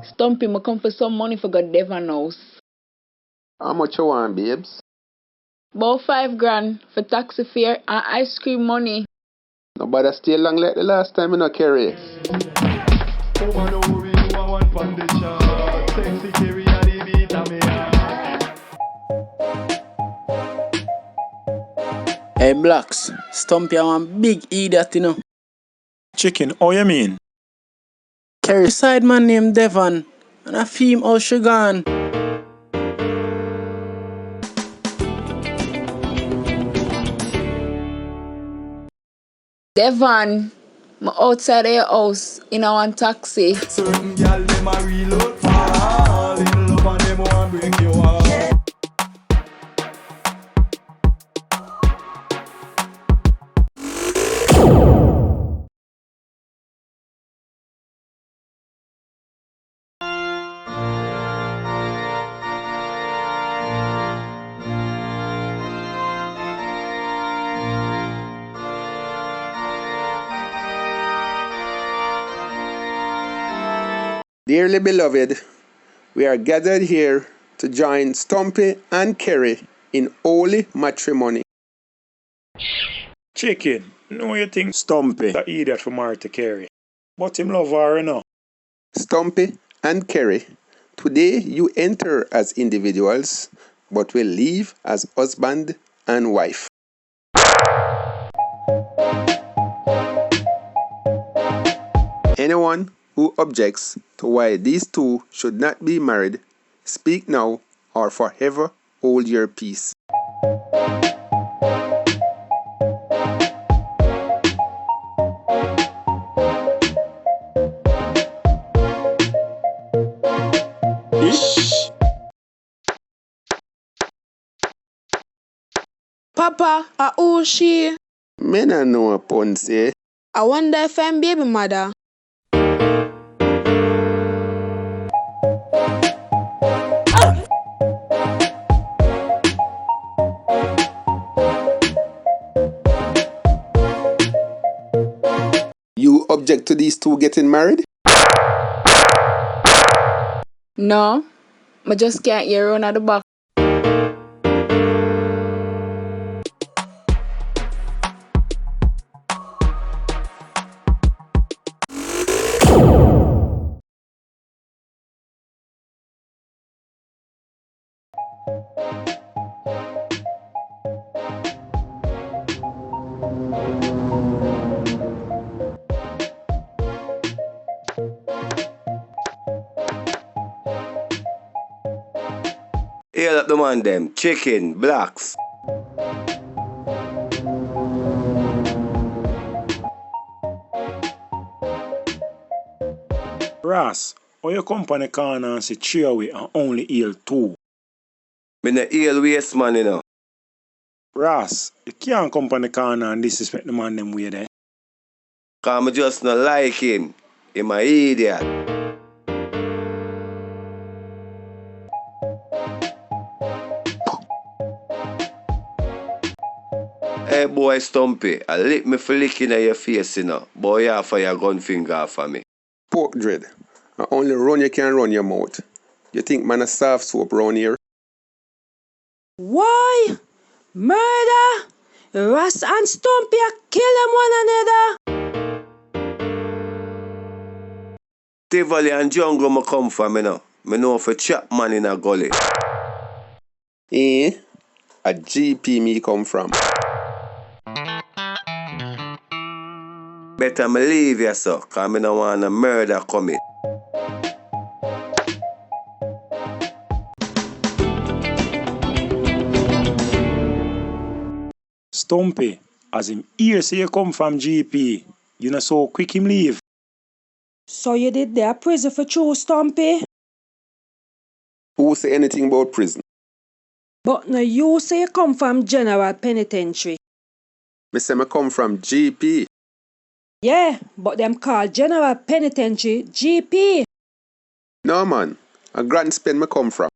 Stumpy, I come for some money for God Devon house. How much you want, babes? About $5,000 for taxi fare and ice cream money. Nobody stay long like the last time, you know, Kerry. Hey Blacks, Stumpy are one big idiot, you know. Chicken, how you mean? Kerry side man named Devon, and a feel how she gone. Devon, I'm outside of your house in one taxi. Certain girl them a reload fall in love and them want break your heart. Dearly beloved, we are gathered here to join Stumpy and Kerry in holy matrimony. Chicken, know you think Stumpy the idiot for marry to Kerry. But him love her, you know. Stumpy and Kerry, today you enter as individuals, but will leave as husband and wife. Anyone who objects to why these two should not be married, speak now or forever hold your peace. Ish. Papa, who she? Me nah know a pun say. I wonder if I'm baby mother. You object to these two getting married? No, I just can't hear run at the back. Hail up the man them, Chicken, Blacks. Ross, how you come on the corner and say 3 away and only heal 2? Me no hail waste man, you know. Ross, you can't come on the corner and disrespect the man them way there. Cause me just not like him. Him a idiot. Hey boy Stumpy, I lick me for licking at your face, you know. Boy, you have your gun finger off of me. Pork dread. And only run you can run your mouth. You think man a soft soap round here? Why? Murder? Ross and Stumpy are killing one another. Tivoli and jungle me come from, you know. Me know for chop man in a gully. Eh? A GP me come from. Better me leave you, so, cause me no want a murder coming. Stumpy, as him hear say you come from GP, you know so quick him leave. So you did there prison for true, Stumpy? Who say anything about prison? But no, you say you come from General Penitentiary. Me say me come from GP. Yeah, but them call General Penitentiary GP. No man, a Grand Spin me come from.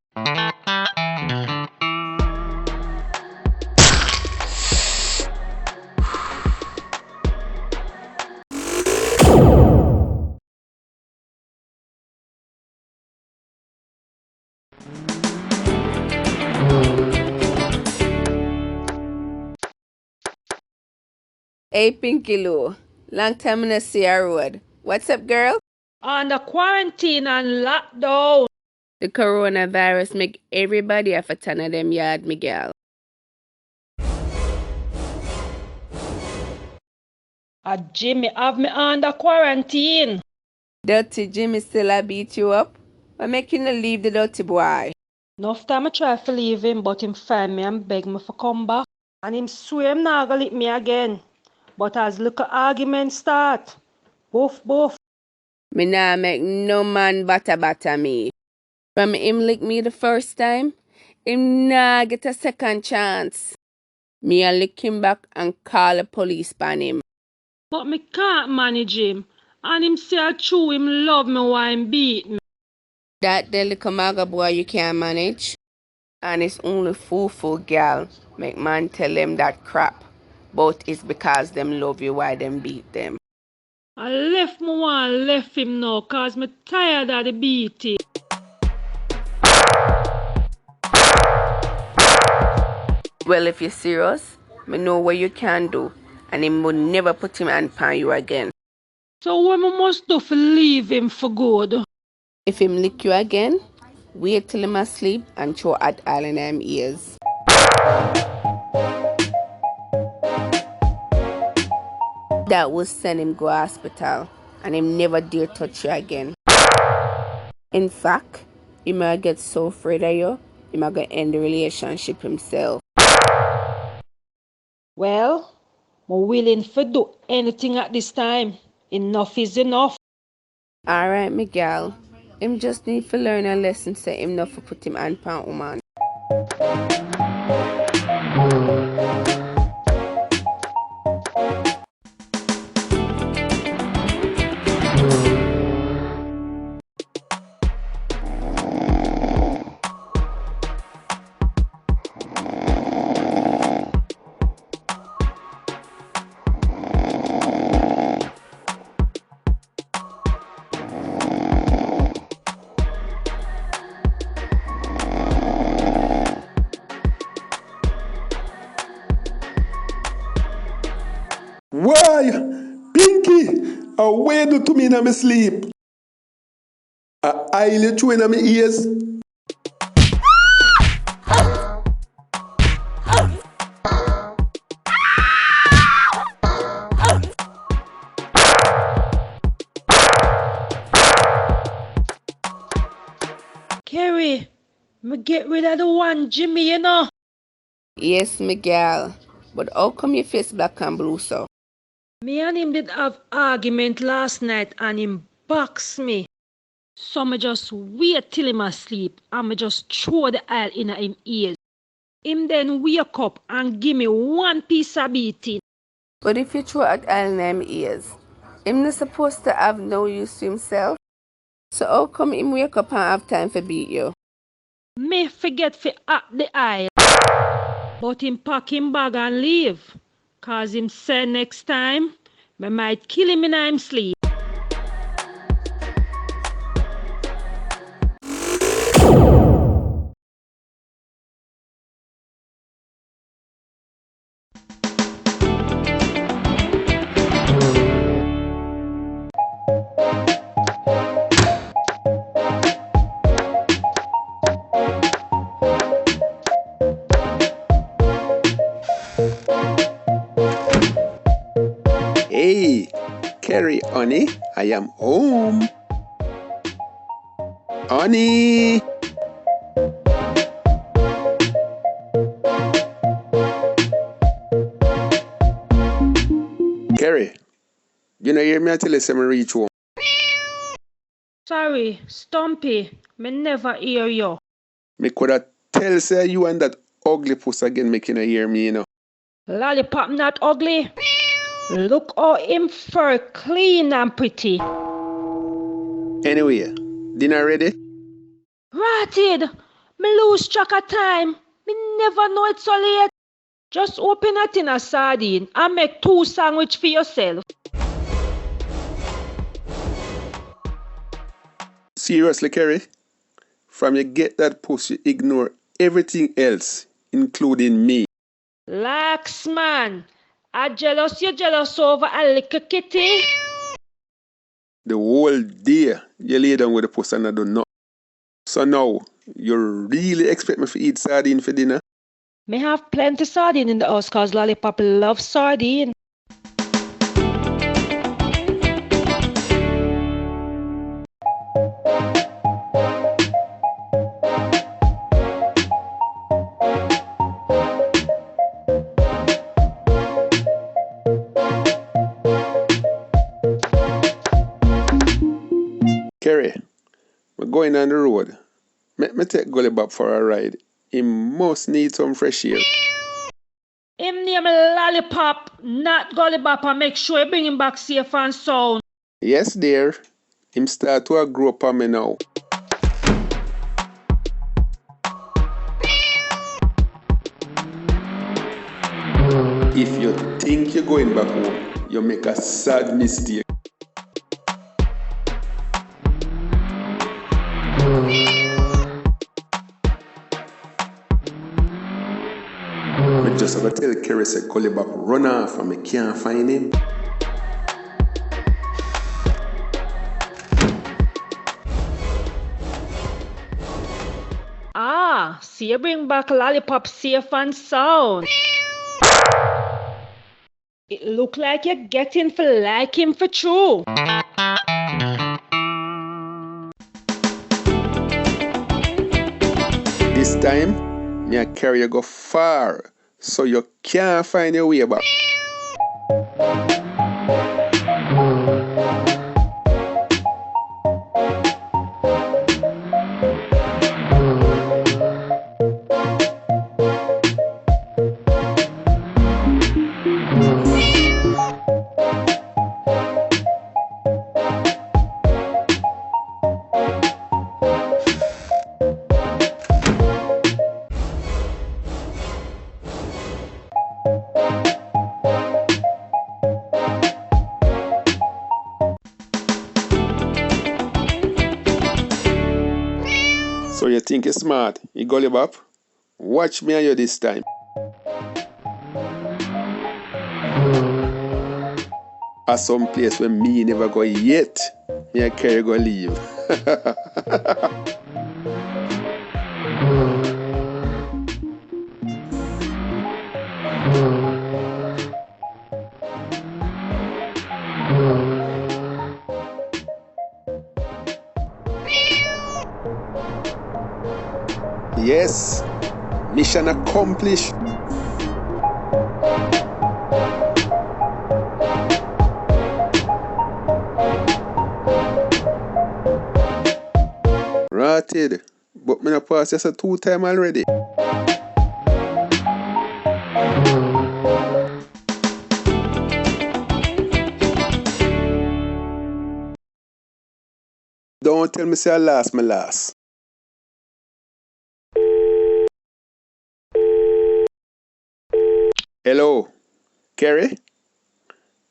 Hey, Pinky Lou. Long time in a see a road. What's up, girl? Under quarantine and lockdown. The coronavirus make everybody have a ton of them yard, Miguel. Jimmy have me under quarantine. Dirty Jimmy still a beat you up? What make you not leave the dirty boy? Enough time I try to leave him, but him find me and beg me for come back. And him swear him not gonna lick me again. But as little argument start, boof boof. Me nah make no man bata me. From him lick me the first time, him nah get a second chance. Me a lick him back and call the police on him. But me can't manage him. And him say true him love me while him beat me. That the little maga boy you can't manage. And it's only fool gal make man tell them that crap. But it's because them love you why them beat them. I left me one left him now cause me tired of the beating. Well, if you're serious, me know what you can do. And him will never put him hand pan you again. So what me must do for leave him for good? If him lick you again, wait till him asleep and throw at all in them ears. That will send him go hospital and him never dare touch you again. In fact, he might get so afraid of you, he might go end the relationship himself. Well, I'm willing to do anything at this time. Enough is enough. Alright, Miguel. Him just need to learn a lesson say him not for put him hand pan woman. Why? Pinky! Away do to me in my sleep. I let you in my ears. Kerry, me get rid of the one Jimmy, you know. Yes, Miguel. But how come your face black and blue so? Me and him did have argument last night and him box me. So me just wait till him asleep and me just throw the oil in him ears. Him then wake up and give me one piece of beating. But if you throw at all in them ears, him not supposed to have no use to himself? So how come him wake up and have time for beat you? Me forget fi act the eye. But him pack him bag and leave. Cause him say next time, me might kill him in him sleep. Hey, Kerry, honey, I am home. Honey! no hear me until you say me reach home. Sorry, Stumpy, me never hear you. Me coulda tell say you and that ugly puss again make you no hear me, you know. Lollipop not ugly. Look how him fur clean and pretty. Anyway, dinner ready? Rotted! Me lose track of time. Me never know it's so late. Just open a tin of sardine and make 2 sandwich for yourself. Seriously, Kerry? From you get that puss, you ignore everything else, including me. Lax, man. I jealous you jealous over a little kitty? The whole day, you lay down with the puss and I do nothing. So now, you really expect me to eat sardine for dinner? Me have plenty sardine in the house cause Lollipop loves sardine. Kerry, we're going on the road. Let me take Lollipop for a ride. He must need some fresh air. Him name Lollipop, not Lollipop, and make sure you bring him back safe and sound. Yes, dear. Him start to grow up on me now. If you think you're going back home, you make a sad mistake. I just have to tell Kerry say Lollipop run off and I can't find him. Ah, see you bring back Lollipop safe and sound. It look like you're getting for like him for true. This time, me and Kerry go far, so you can't find your way back. So you think you're smart, you Lollipop? Watch me and you this time. At some place where me never go yet, me and Kerry go leave. Yes, mission accomplished. Rotted, but me not pass just a 2 time already. Don't tell me say I lost my last. Hello, Kerry?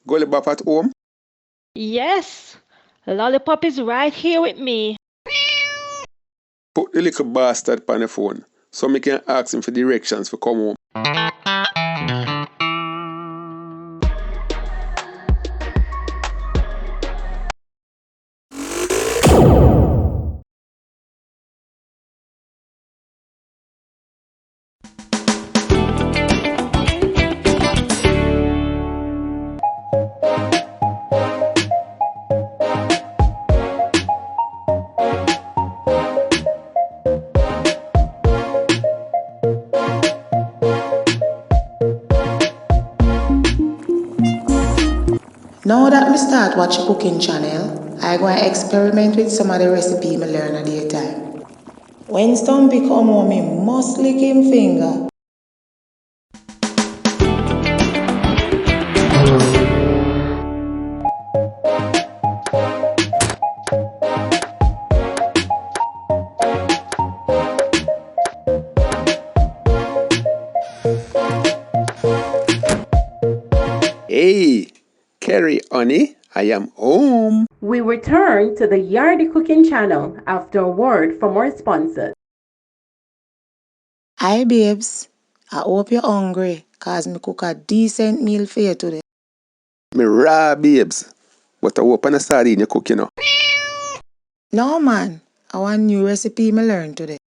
Lollipop at home? Yes, Lollipop is right here with me. Put the little bastard on the phone so me can ask him for directions for come home. start watch a cooking channel, I go and experiment with some of the recipe I learn at the time. When Stumpy come home, he must lick him finger. Hey, Kerry, honey, I am home. We return to the Yardie Cooking channel after a word from our sponsors. Hi babes, I hope you're hungry, cause me cook a decent meal for you today. Me raw babes, but I hope on a sardine you cook, you know. No man, I want new recipe I learn today.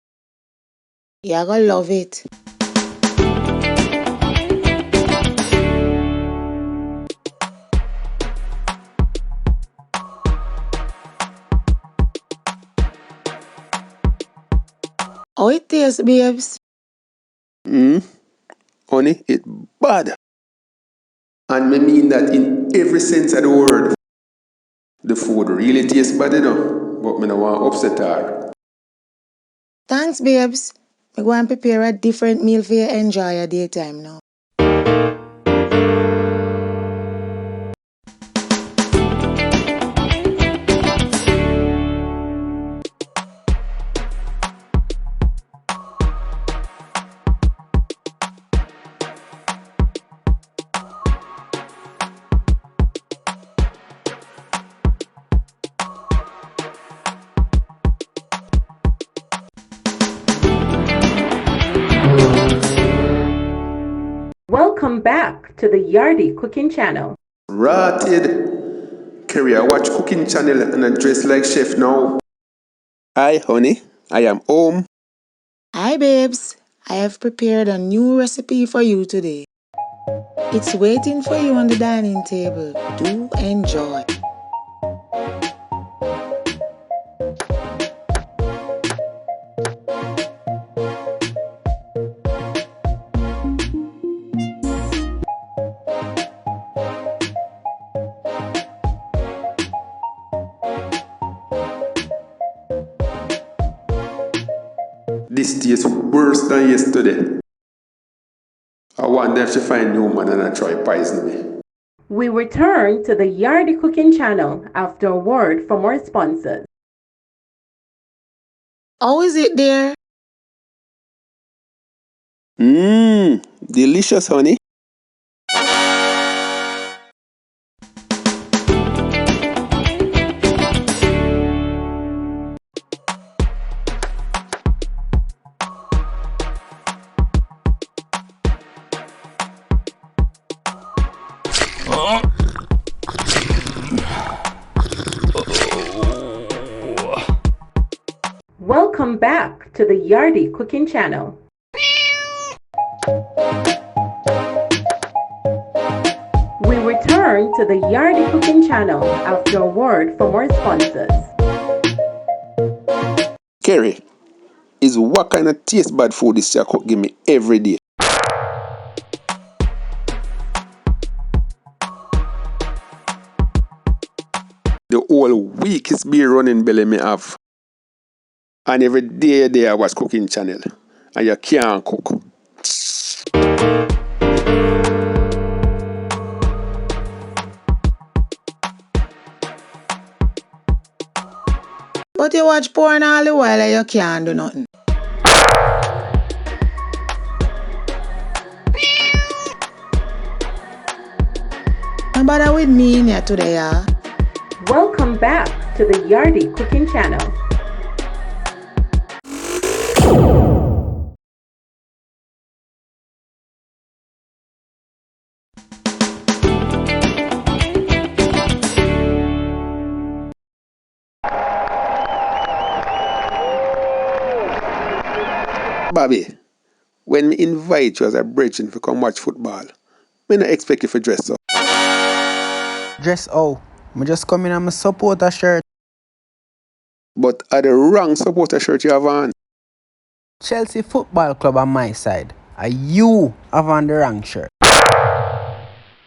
You're gonna love it. How it tastes, babes? Honey, it bad. And me mean that in every sense of the word. The food really tastes bad, you know, but me no want upset her. Thanks, babes. I go and prepare a different meal for you enjoy your daytime now. Welcome back to the Yardie Cooking channel. Rotted. Kerry, I watch cooking channel and I dress like chef now. Hi, honey. I am home. Hi, babes. I have prepared a new recipe for you today. It's waiting for you on the dining table. Do enjoy. This tastes worse than yesterday. I wonder if she find new man and I try poison me. We return to the Yardie Cooking channel after a word from our sponsors. How is it there? Delicious, honey. Welcome back to the Yardie Cooking channel. We return to the Yardie Cooking channel after a word from our sponsors. Kerry, is what kind of taste bad food this you cook give me every day? The whole week is be running belly me have. And every day I watch cooking channel. And you can't cook. But you watch porn all the while and you can't do nothing. Don't bother with me in here today, yeah? Welcome back to the Yardie Cooking channel. Bobby, when me invite you as a brethren to come watch football, me not expect you to dress up. Dress how? Me just come in and me support a shirt. But are the wrong supporter shirt you have on? Chelsea Football Club on my side. And you have on the wrong shirt.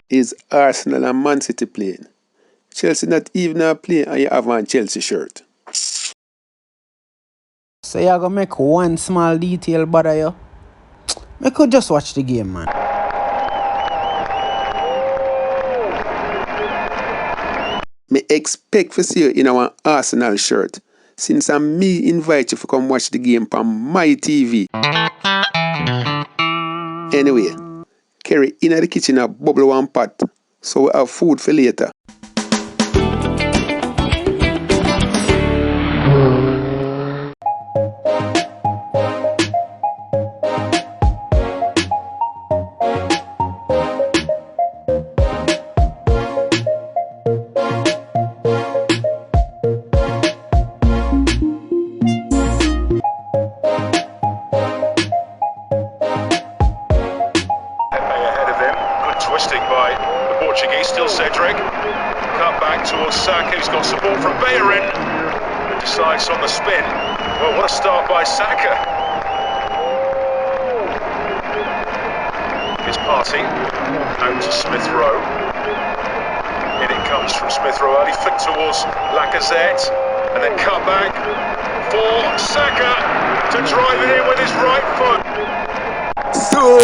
Is Arsenal and Man City playing? Chelsea not even a play and you have on Chelsea shirt. So you're gonna make one small detail bother you? I could just watch the game, man. Me expect to see you in our Arsenal shirt. Since I'm me invite you to come watch the game on my TV. Anyway, Kerry in the kitchen a bubble one pot, so we have food for later. Ahead of him, good twisting by the Portuguese, still Cedric. Cut back towards Saka, who's got support from Bellerin, and decides on the spin. Well, what a start by Saka. His party out to Smith Rowe. In it comes from Smith Rowe, early flick towards Lacazette, and then cut back for Saka to drive it in with his right foot. So,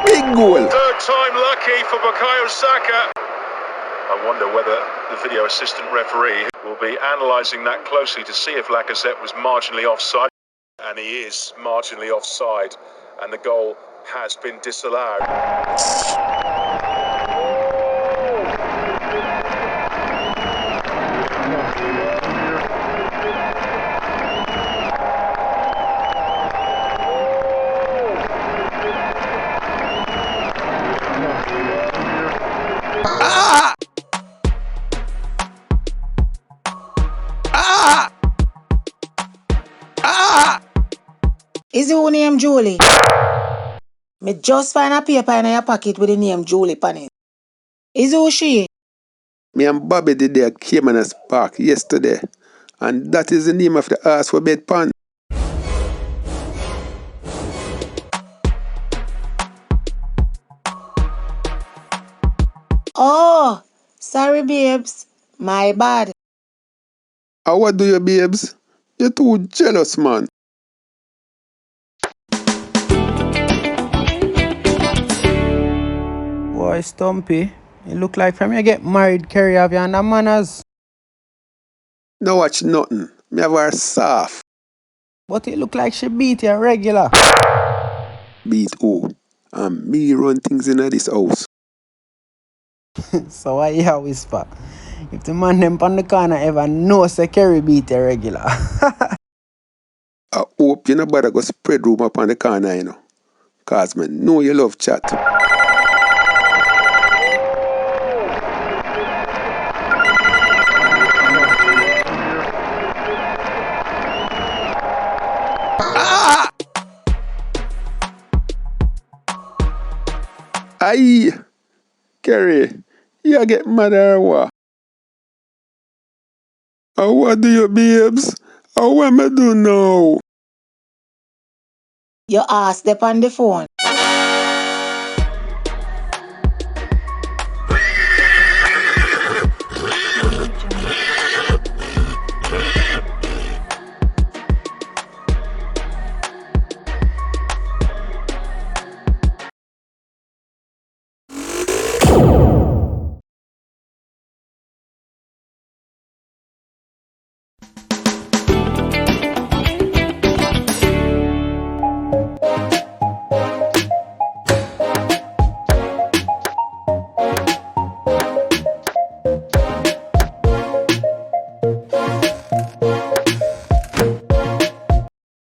big goal. Third time lucky for Bukayo Saka. I wonder whether the video assistant referee will be analysing that closely to see if Lacazette was marginally offside. And he is marginally offside, and the goal has been disallowed. Ah! Ah! Ah! Is your name Julie? Me just find a paper in your pocket with the name Julie on it. Is who she? Me and Bobby did their Caymanas Park yesterday, and that is the name of the house for bed pan. Oh, sorry babes. My bad. And what do you, babes? You're too jealous, man. Boy, Stumpy, it look like from you get married, Kerry, have you under manners? No watch nothing. Me have her soft. But it look like she beat you regular. Beat who? And me run things in this house. So why you whisper? If the man them on the corner ever know say Kerry beat you regular. I hope you no bother go spread rumor upon the corner, you know. Cause me know you love chat. Ah! Aye! Kerry, you get mad or what? What do you, babes? What am I do now? Your ass step on the phone.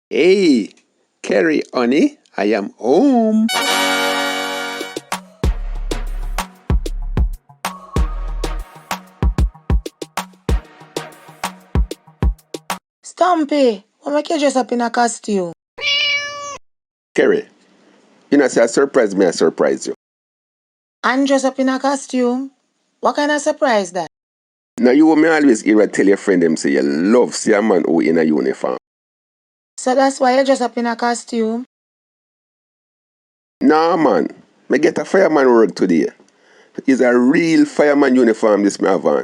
Hey, Kerry, honey, I am home. Stumpy, what make you dress up in a costume? Kerry, you know, say I surprise me, I surprise you. And dress up in a costume? What kind of surprise that? Now you may always hear I tell your friend them say you love see a man who in a uniform. So that's why you dress up in a costume? Nah man, me get a fireman work today. is a real fireman uniform this me have on.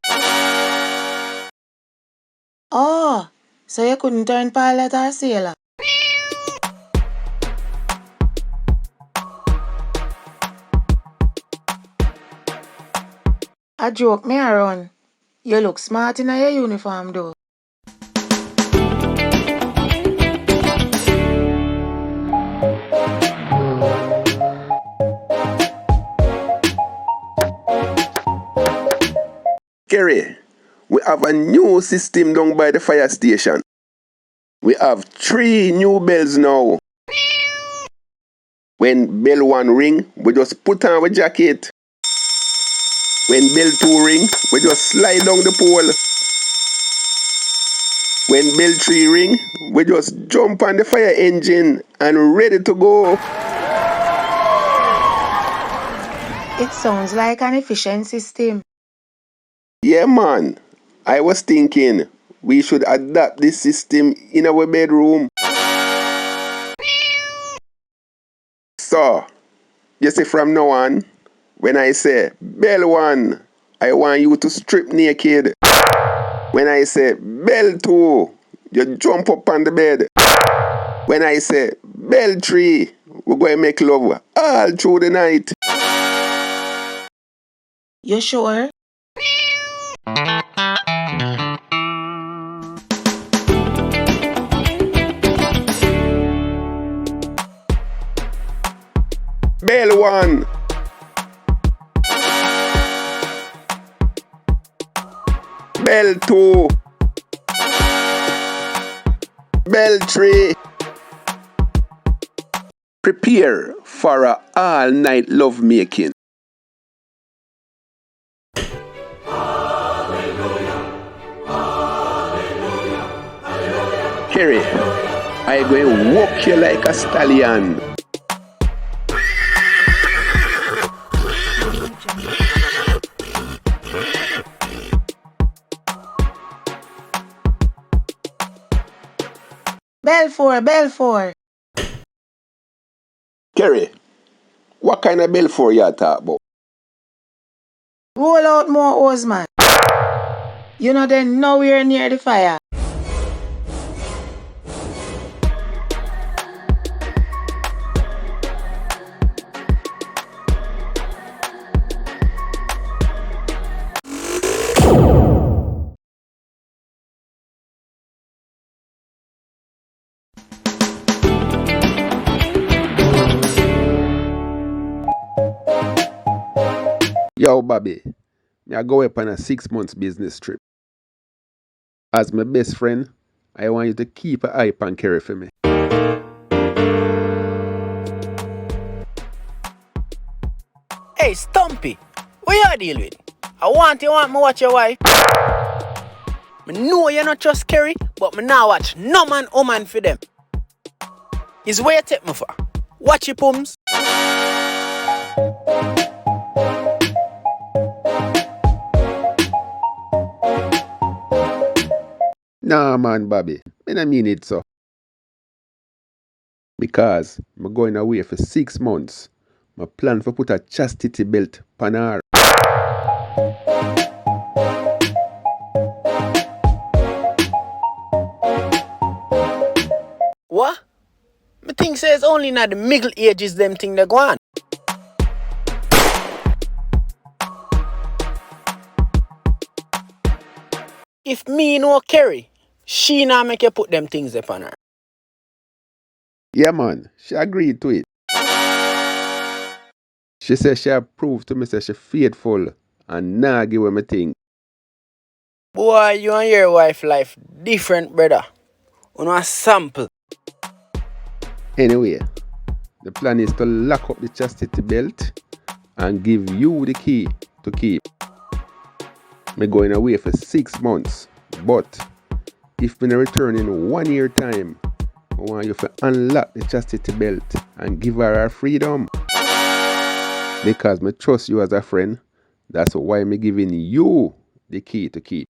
Oh, so you couldn't turn pilot or sailor? A joke me around. You look smart in your uniform though. Kerry, we have a new system down by the fire station. We have 3 new bells now. When bell 1 ring, we just put on our jacket. When bell 2 ring, we just slide down the pole. When bell 3 ring, we just jump on the fire engine and ready to go. It sounds like an efficient system. Yeah, man. I was thinking we should adapt this system in our bedroom. So, you see from now on, when I say bell 1, I want you to strip naked. When I say bell 2, you jump up on the bed. When I say bell 3, we're going to make love all through the night. You sure? Bell 1. Bell 2. Bell 3. Prepare for a all-night love making. Kerry, I going walk you like a stallion. Bell 4, bell 4. Kerry, what kind of bell 4 you talk about? Roll out more hose, man. You know they're nowhere near the fire. Yo, Bobby, me I go up on a 6 months business trip. As my best friend, I want you to keep an eye on Kerry for me. Hey, Stumpy, what you deal with? I want you me watch your wife. Me know you not trust Kerry, but me now watch no man woman for them. Is where you take me for? Watch your pums. Nah, man, Bobby, I don't mean it so. Because I'm going away for 6 months. My plan for put a chastity belt on her. What? Me think says only in the middle ages them thing they go on. If me know Kerry, she not make you put them things upon her. Yeah, man, she agreed to it. She said she approved to me say she faithful and nah give her me thing. Boy, you and your wife life different, brother. You know a sample. Anyway, the plan is to lock up the chastity belt and give you the key to keep. Me going away for 6 months, but if me return in 1 year time, I want you to unlock the chastity belt and give her freedom. Because me trust you as a friend, that's why me giving you the key to keep.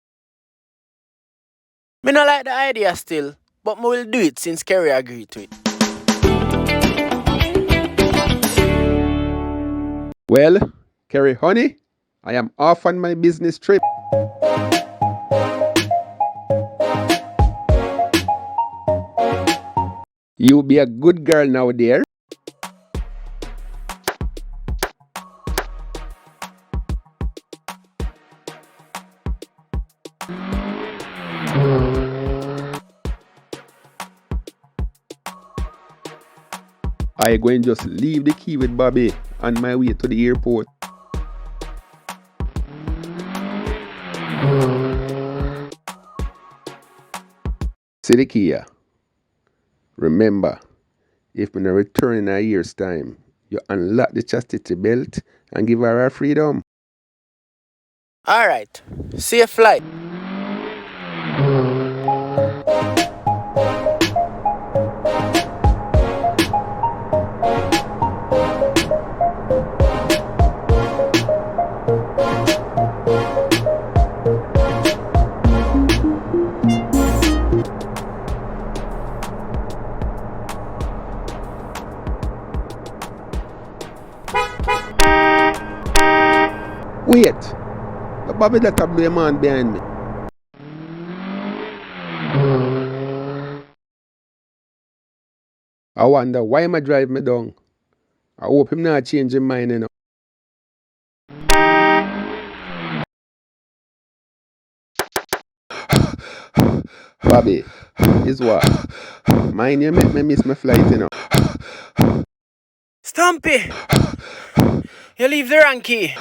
Me not like the idea still, but me will do it since Kerry agreed to it. Well, Kerry honey, I am off on my business trip. You be a good girl now, dear. I going just leave the key with Bobby on my way to the airport. See the key here. Remember, if we not return in a year's time, you unlock the chastity belt and give her freedom. Alright, safe flight. Wait, the Bobby that a blue man behind me. I wonder why am I drive me down. I hope him not change his mind, you know. Bobby, is what? Mind you make me miss my flight, you know. Stumpy! You leave the wrong key.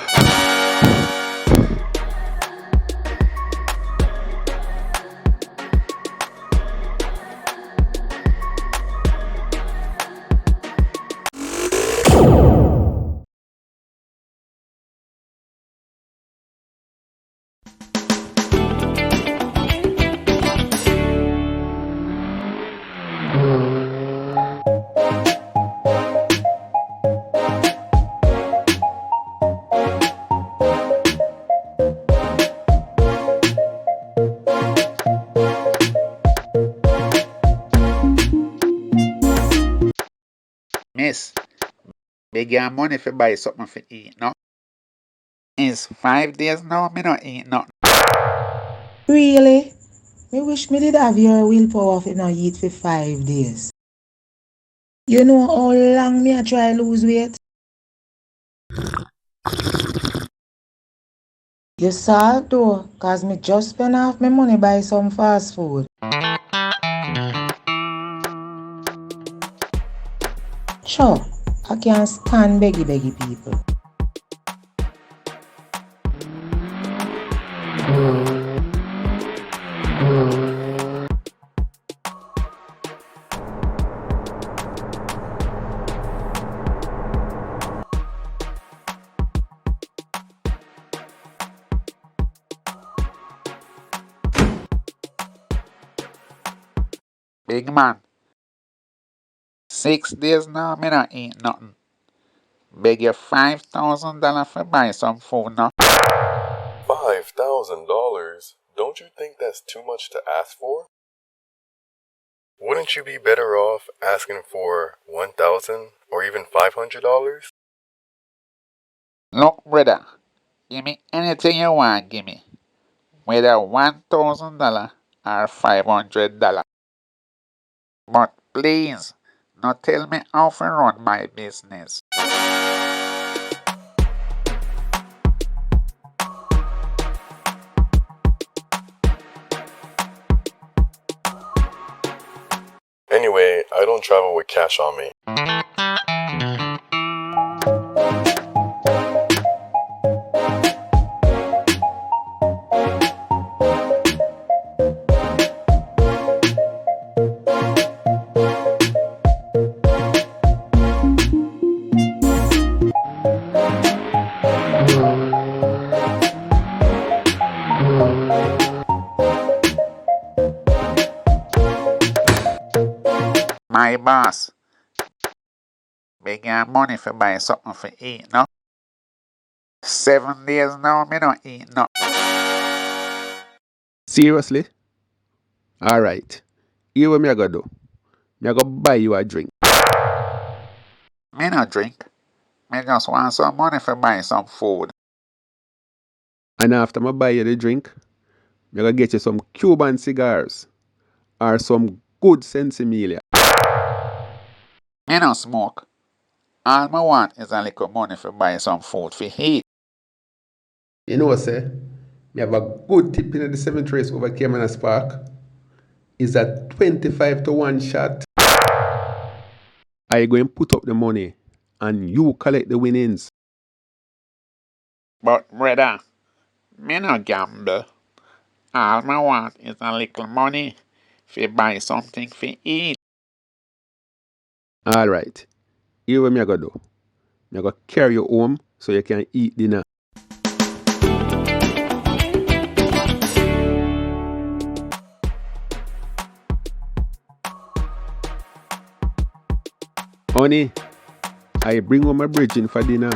Miss, beg your money for buy something for eat, no? It's 5 days now, me not eat nothing. Really? Me wish me did have your willpower for not eat for 5 days. You know how long me I try lose weight? You saw it though, cause me just spend half my money buy some fast food. Sure, I can't stand beggy people. Big man, 6 days now, me not eat nothing. Beg you $5,000 for buy some food, no? $5,000? Don't you think that's too much to ask for? Wouldn't you be better off asking for $1,000 or even $500? Look, brother, give me anything you want, give me. Whether $1,000 or $500. But please, not tell me how to run my business. Anyway, I don't travel with cash on me. My boss, beg your money for buy something for eat, no? 7 days now, me not eat nothing. Seriously? Alright. Here what me I go do. Me I go buy you a drink. Me not drink. Me just want some money for buy some food. And after I buy you the drink, I'm going to get you some Cuban cigars or some good Sensimilia. Me no smoke. All I want is a little money for buy some food for eat. You know, say, me have a good tip in the 7th race over Caymanas Park. Is a 25 to 1 shot. I go and put up the money and you collect the winnings. But brother, me no gamble. All I want is a little money for buy something for eat. Alright, here what me I go do. Me I go carry you home so you can eat dinner. Honey, I bring home a bridging for dinner.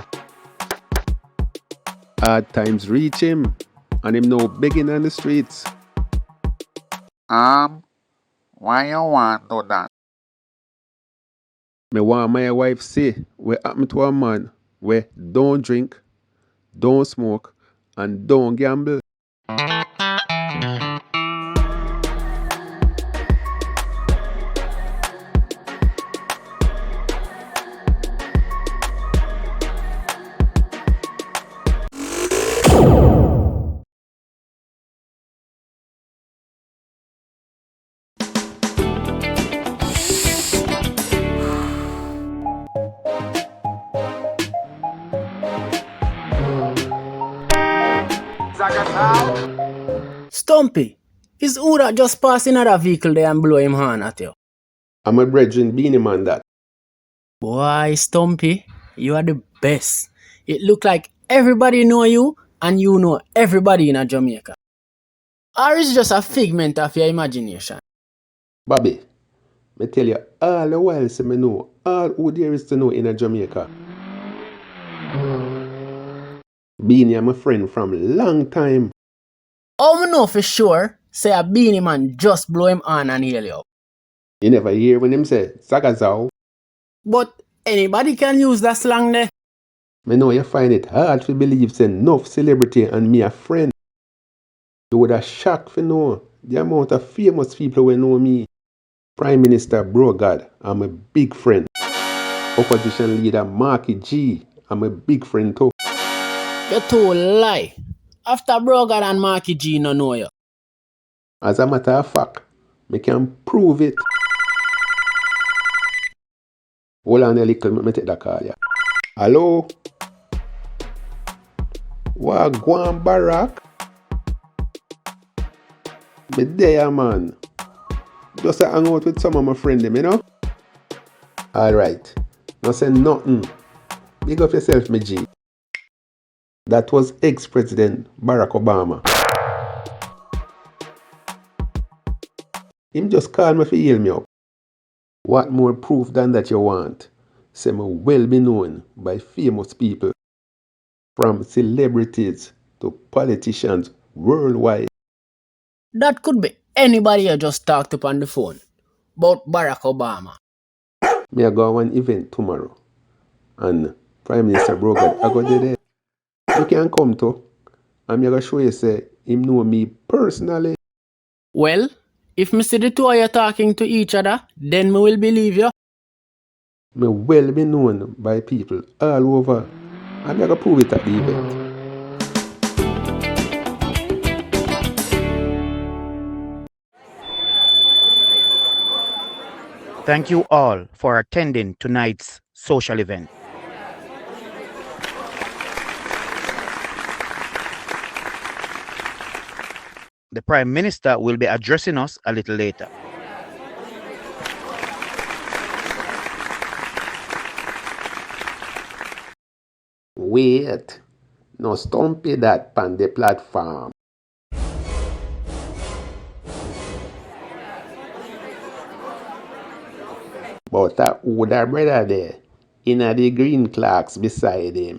Hard times reach him, and him now begging on the streets. Why you want do that? Me want my wife say what happened to a man where don't drink, don't smoke, and don't gamble. Stumpy, is who that just pass another vehicle there and blow him horn at you? I'm a brethren beanie man that. Boy, Stumpy, you are the best. It look like everybody know you and you know everybody in Jamaica. Or is just a figment of your imagination? Bobby, me tell you all the while say me know all who there is to know in a Jamaica. Beanie I'm a friend from long time. Oh, me know for sure, say a beanie man just blow him on and hail you. You never hear when him say Sagazao. But anybody can use that slang there. Me know you find it hard to believe say enough celebrity and me a friend. You would have shocked to know the amount of famous people who know me. Prime Minister Brogard, I'm a big friend. Opposition leader Marky G, I'm a big friend too. You too lie. After Brogard and Marky G no know you. As a matter of fact, me can prove it. Hold on a little, me take that call, yeah. Hello? Wagwan Barack? Me there, man. Just a hang out with some of my friends, you know? Alright. No say nothing. Big up yourself, me G. That was ex-president Barack Obama. Him just called me to heal me up. What more proof than that you want? Say me well be known by famous people. From celebrities to politicians worldwide. That could be anybody you just talked to on the phone. About Barack Obama. Me I go on an event tomorrow. And Prime Minister Brogard I go there. You can come to. And me I go show you say him know me personally. Well, if me see the two of you talking to each other, then me will believe you. Me well be known by people all over. And I go prove it at the event. Thank you all for attending tonight's social event. The Prime Minister will be addressing us a little later. Wait. No Stumpy that on the platform. But that older brother there, in the green clocks beside him.